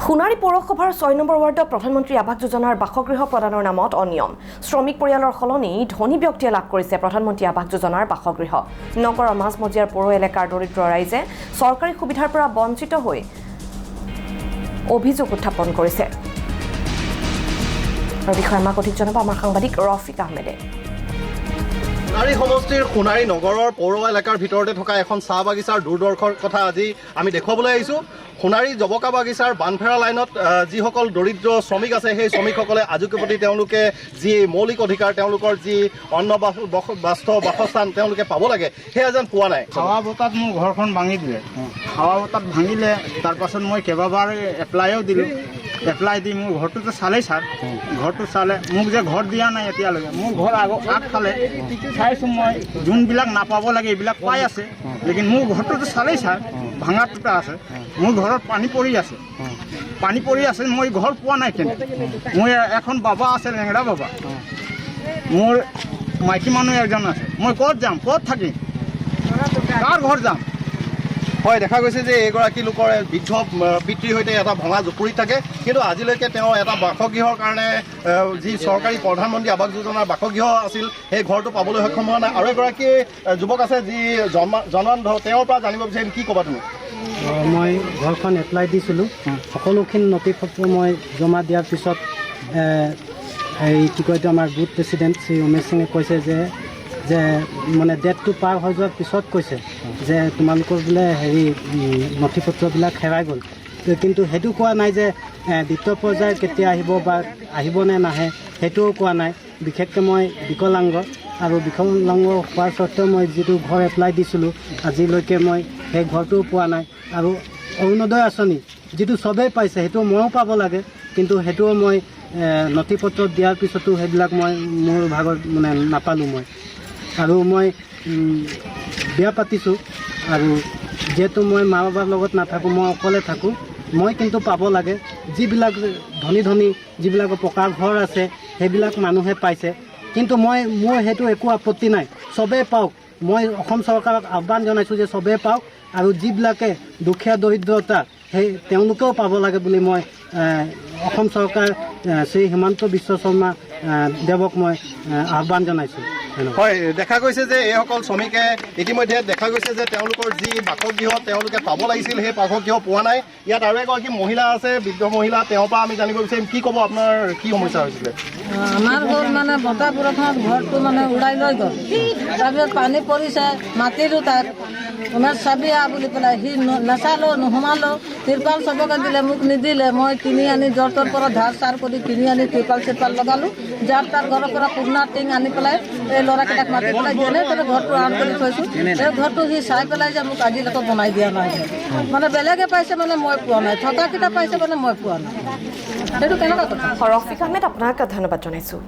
সোণাৰী পৌৰসভাৰ 6 নম্বৰ ৱাৰ্ডত প্ৰধানমন্ত্ৰী আৱাস যোজনাৰ বাসগৃহ প্ৰদানৰ নামত অনিয়ম। শ্ৰমিক পৰিয়ালৰ সলনি ধনী ব্যক্তিয়ে লাভ কৰিছে প্ৰধানমন্ত্ৰী আৱাস যোজনাৰ বাসগৃহ। নগৰৰ মাজমজিয়াৰ পৌৰ এলেকাৰ দৰিদ্ৰ ৰাইজে চৰকাৰী সুবিধাৰ পৰা বঞ্চিত হৈ অভিযোগ উত্থাপন কৰিছে। আৰু বিষয়ে আমাক অধিক জনাব আমাৰ সাংবাদিক ৰফিক আহমেদে। সোণাৰী সমষ্টিৰ সোণাৰী নগৰৰ পৌৰ এলেকাৰ ভিতৰতে থকা এখন চাহ বাগিচাৰ দুৰ্দৰ্শৰ কথা আজি আমি দেখুৱাবলৈ আহিছোঁ। সোণাৰী জবকা বাগিচাৰ বানফেৰা লাইনত যিসকল দৰিদ্ৰ শ্ৰমিক আছে, সেই শ্ৰমিকসকলে আজুকি প্ৰতি তেওঁলোকে যি মৌলিক অধিকাৰ, তেওঁলোকৰ যি অন্ন বাসস্থান তেওঁলোকে পাব লাগে, সেয়া যেন পোৱা নাই। হাৱা বতাহত মোৰ ঘৰখন ভাঙি দিলে। হাৱা বতাহত ভাঙিলে, তাৰপাছত মই কেইবাবাৰ এপ্লাইও দিলোঁ। এপ্লাই দি মোৰ ঘৰটোতো চালেই ছাৰ, ঘৰটো চালে মোক যে ঘৰ দিয়া নাই এতিয়ালৈকে। মোৰ ঘৰ আগফালে চাইছোঁ মই, যোনবিলাক নাপাব লাগে এইবিলাক পাই আছে, লেকিন মোৰ ঘৰটোতো চালেই ছাৰ, ভাঙা টুটা আছে। মোৰ ঘৰত পানী পৰি আছে, মই ঘৰ পোৱা নাই কেনে। মোৰ এখন বাবা আছে, লেংৰা বাবা, মোৰ মাইকী মানুহ এজন আছে। মই ক'ত যাম, ক'ত থাকিম, কাৰ ঘৰ যাম? হয়, দেখা গৈছে যে এইগৰাকী লোকৰ বৃদ্ধ পিতৃৰ সৈতে এটা ভঙা জুপুৰিত থাকে, কিন্তু আজিলৈকে তেওঁ এটা বাসগৃহৰ কাৰণে যি চৰকাৰী প্ৰধানমন্ত্ৰী আৱাস যোজনাৰ বাসগৃহ আছিল, সেই ঘৰটো পাবলৈ সক্ষম হোৱা নাই। আৰু এগৰাকী যুৱক আছে যি জনমান, তেওঁৰ পৰা জানিব বিচাৰিম, কি ক'বা তুমি? মই ঘৰখন এপ্লাই দিছিলোঁ, সকলোখিনি নথি পত্ৰ মই জমা দিয়াৰ পিছত এই কি কয়, আমাৰ বুথ প্ৰেচিডেণ্ট শ্ৰী উমেশ সিঙে কৈছে যে মানে ডেটটো পাৰ হৈ যোৱাৰ পিছত কৈছে যে তোমালোকৰ বোলে নথি পত্ৰবিলাক হেৰাই গ'ল। কিন্তু সেইটো কোৱা নাই যে দ্বিতীয় পৰ্যায় কেতিয়া আহিব বা আহিবনে নাহে, সেইটোও কোৱা নাই। বিশেষকৈ মই বিকলাংগ, আৰু বিকলাংগ হোৱাৰ স্বত্তেও মই যিটো ঘৰ এপ্লাই দিছিলোঁ, আজিলৈকে মই সেই ঘৰটোও পোৱা নাই। আৰু অৰুণোদয় আঁচনি যিটো চবেই পাইছে, সেইটো ময়ো পাব লাগে, কিন্তু সেইটোও মই নথি পত্ৰ দিয়াৰ পিছতো সেইবিলাক মই মোৰ ভাগত মানে নাপালোঁ মই। আৰু মই বিয়া পাতিছোঁ, আৰু যিহেতু মই মা বাবাৰ লগত নাথাকোঁ, মই অকলে থাকোঁ, মই কিন্তু পাব লাগে। যিবিলাক ধনী যিবিলাকৰ পকা ঘৰ আছে, সেইবিলাক মানুহে পাইছে, কিন্তু মোৰ সেইটো একো আপত্তি নাই, চবেই পাওক। মই অসম চৰকাৰক আহ্বান জনাইছোঁ যে চবেই পাওক, আৰু যিবিলাকে দুখীয়া দৰিদ্ৰতা সেই তেওঁলোকেও পাব লাগে বুলি মই অসম চৰকাৰ শ্ৰী হিমন্ত বিশ্ব শৰ্মা দেৱক মই আহ্বান জনাইছোঁ। হয়, দেখা গৈছে যে এইসকল শ্ৰমিকে ইতিমধ্যে দেখা গৈছে যে তেওঁলোকৰ যি বাসগৃহ তেওঁলোকে পাব লাগিছিল, সেই বাসগৃহ পোৱা নাই। ইয়াত আৰু এগৰাকী মহিলা আছে, বৃদ্ধ মহিলা, তেওঁৰ পৰা আমি জানিব বিচাৰিম, কি ক'ব, আপোনাৰ কি সমস্যা হৈছিলে? আমাৰ ঘৰ মানে বতাহ বৰষুণত ঘৰটো মানে উৰাই লৈ গ'ল। তাৰপিছত পানী পৰিছে, মাতিলোঁ তাক, তোমাৰ চাবি বুলি পেলাই, সি নাচালোঁ, নোসোমালোঁ। তিৰপাল চবকে দিলে, মোক নিদিলে। মই কিনি আনি জ্বৰটোৰ পৰা ধাৰ চাৰ কৰি কিনি আনি তিৰপাল লগালোঁ। যাৰ তাৰ ঘৰৰ পৰা পুৰণা টিং আনি পেলাই এই ল'ৰাকেইটাক মাতি পেলাই যেনে তেনে ঘৰটো আৰাম কৰি থৈছোঁ। এই ঘৰটো সি চাই পেলাই যে মোক আজিলৈকে বনাই দিয়া নাই। মানে বেলেগে পাইছে, মানে মই পোৱা নাই। থকাকেইটা পাইছে, মানে মই পোৱা নাই। সেইটো কেনেকুৱা কথা? ৰফিক আহমেদ, আপোনাক ধন্যবাদ জনাইছোঁ।